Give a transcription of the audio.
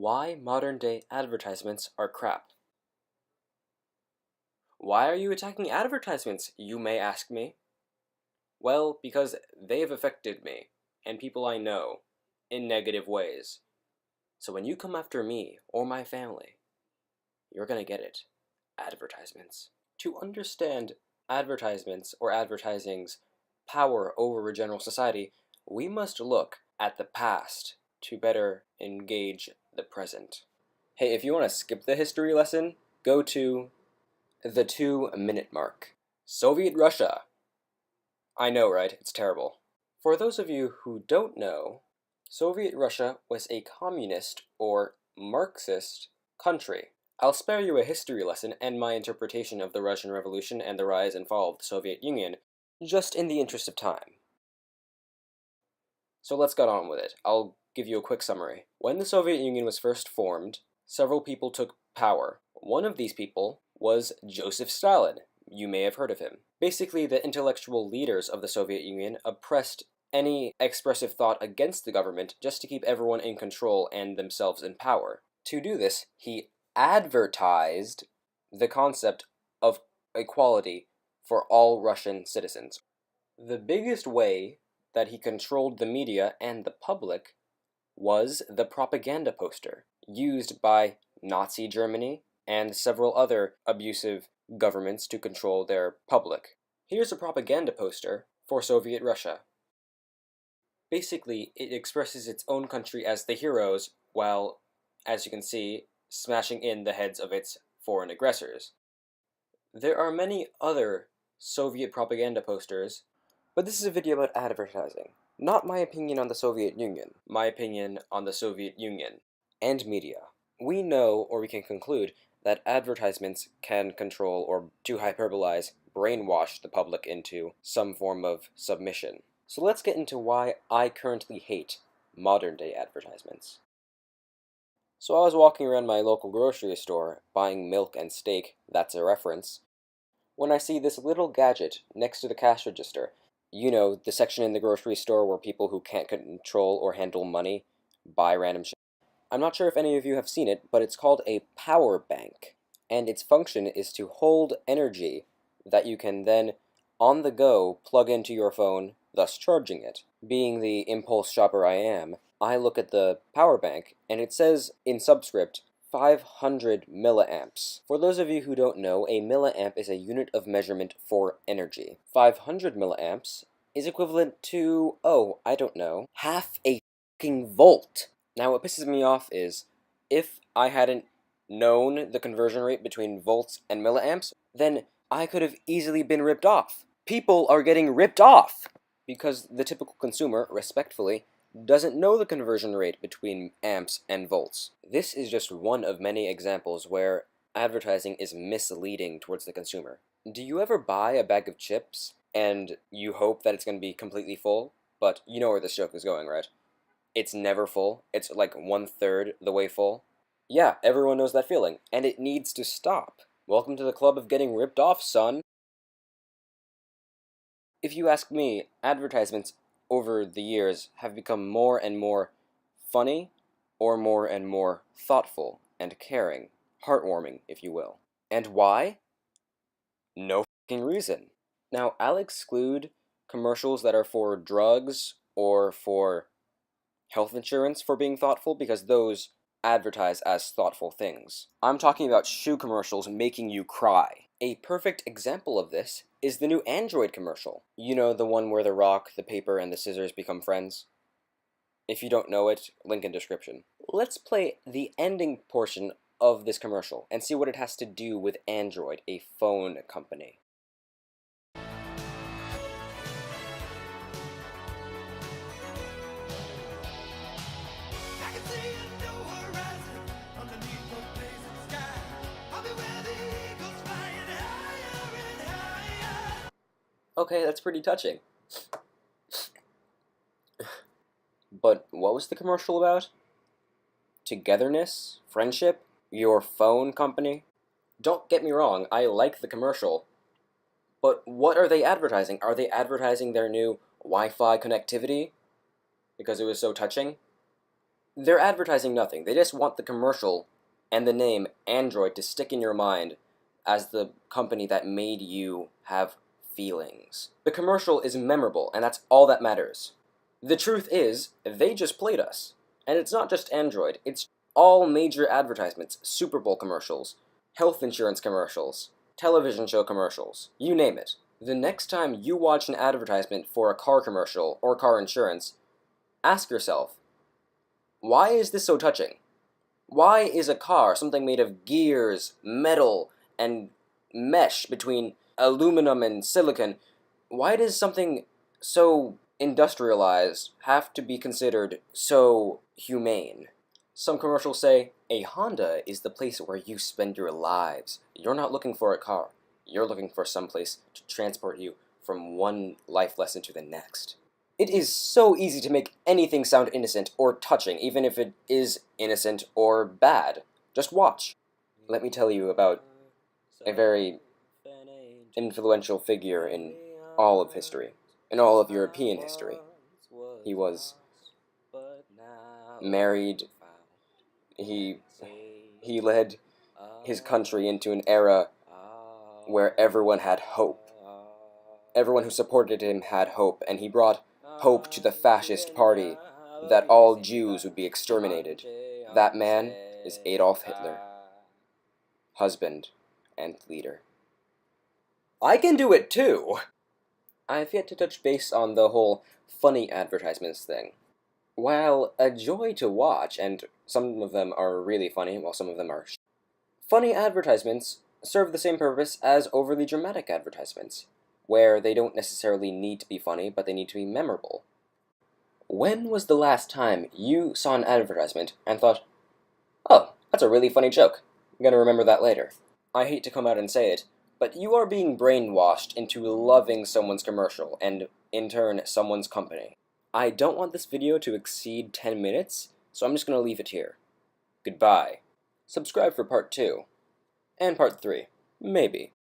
Why modern-day advertisements are crap. Why are you attacking advertisements, you may ask me? Well, because they've affected me, and people I know, in negative ways. So when you come after me or my family, you're gonna get it. Advertisements. To understand advertisements or advertising's power over a general society, we must look at the past to better engage the present. Hey, if you want to skip the history lesson, go to the 2-minute mark. Soviet Russia. I know, right? It's terrible. For those of you who don't know, Soviet Russia was a communist or Marxist country. I'll spare you a history lesson and my interpretation of the Russian Revolution and the rise and fall of the Soviet Union, just in the interest of time. So let's get on with it. I'll give you a quick summary. When the Soviet Union was first formed, several people took power. One of these people was Joseph Stalin. You may have heard of him. Basically, the intellectual leaders of the Soviet Union oppressed any expressive thought against the government just to keep everyone in control and themselves in power. To do this, he advertised the concept of equality for all Russian citizens. The biggest way that he controlled the media and the public was the propaganda poster, used by Nazi Germany and several other abusive governments to control their public. Here's a propaganda poster for Soviet Russia. Basically, it expresses its own country as the heroes, while, as you can see, smashing in the heads of its foreign aggressors. There are many other Soviet propaganda posters, but this is a video about advertising, not my opinion on the Soviet Union, my opinion on the Soviet Union and media. We know, or we can conclude, that advertisements can control, or to hyperbolize, brainwash the public into some form of submission. So let's get into why I currently hate modern-day advertisements. So I was walking around my local grocery store, buying milk and steak, that's a reference, when I see this little gadget next to the cash register. You know, the section in the grocery store where people who can't control or handle money buy random shit. I'm not sure if any of you have seen it, but it's called a power bank, and its function is to hold energy that you can then, on the go, plug into your phone, thus charging it. Being the impulse shopper I am, I look at the power bank, and it says in subscript, 500 milliamps. For those of you who don't know, a milliamp is a unit of measurement for energy. 500 milliamps is equivalent to, oh, I don't know, half a fucking volt. Now what pisses me off is, if I hadn't known the conversion rate between volts and milliamps, then I could have easily been ripped off. People are getting ripped off because the typical consumer, respectfully, doesn't know the conversion rate between amps and volts. This is just one of many examples where advertising is misleading towards the consumer. Do you ever buy a bag of chips and you hope that it's going to be completely full, but you know where this joke is going, right? It's never full. It's like 1/3 the way full. Yeah, everyone knows that feeling, and it needs to stop. Welcome to the club of getting ripped off, son. If you ask me, advertisements over the years have become more and more funny, or more and more thoughtful and caring, heartwarming, if you will. And why? No fucking reason. Now, I'll exclude commercials that are for drugs or for health insurance for being thoughtful, because those advertise as thoughtful things. I'm talking about shoe commercials making you cry. A perfect example of this is the new Android commercial. You know, the one where the rock, the paper, and the scissors become friends? If you don't know it, link in description. Let's play the ending portion of this commercial and see what it has to do with Android, a phone company. I can see a new horizon underneath the blazing sky. I'll be where the eagles flying higher and higher. Okay, that's pretty touching. But what was the commercial about? Togetherness? Friendship? Your phone company? Don't get me wrong, I like the commercial. But what are they advertising? Are they advertising their new Wi-Fi connectivity? Because it was so touching? They're advertising nothing. They just want the commercial and the name Android to stick in your mind as the company that made you have feelings. The commercial is memorable, and that's all that matters. The truth is, they just played us. And it's not just Android, it's all major advertisements, Super Bowl commercials, health insurance commercials, television show commercials, you name it. The next time you watch an advertisement for a car commercial or car insurance, ask yourself, why is this so touching? Why is a car something made of gears, metal, and mesh between aluminum and silicon? Why does something so industrialized have to be considered so humane? Some commercials say, a Honda is the place where you spend your lives. You're not looking for a car. You're looking for some place to transport you from one life lesson to the next. It is so easy to make anything sound innocent or touching, even if it is innocent or bad. Just watch. Let me tell you about a very influential figure in all of history, in all of European history. He was married. He led his country into an era where everyone had hope. Everyone who supported him had hope, and he brought hope to the fascist party that all Jews would be exterminated. That man is Adolf Hitler, husband and leader. I can do it too! I've yet to touch base on the whole funny advertisements thing. While a joy to watch, and some of them are really funny, while some of them are funny advertisements serve the same purpose as overly dramatic advertisements, where they don't necessarily need to be funny, but they need to be memorable. When was the last time you saw an advertisement and thought, oh, that's a really funny joke. I'm gonna remember that later. I hate to come out and say it, but you are being brainwashed into loving someone's commercial, and in turn, someone's company. I don't want this video to exceed 10 minutes, so I'm just gonna leave it here. Goodbye. Subscribe for part 2. And part 3. Maybe.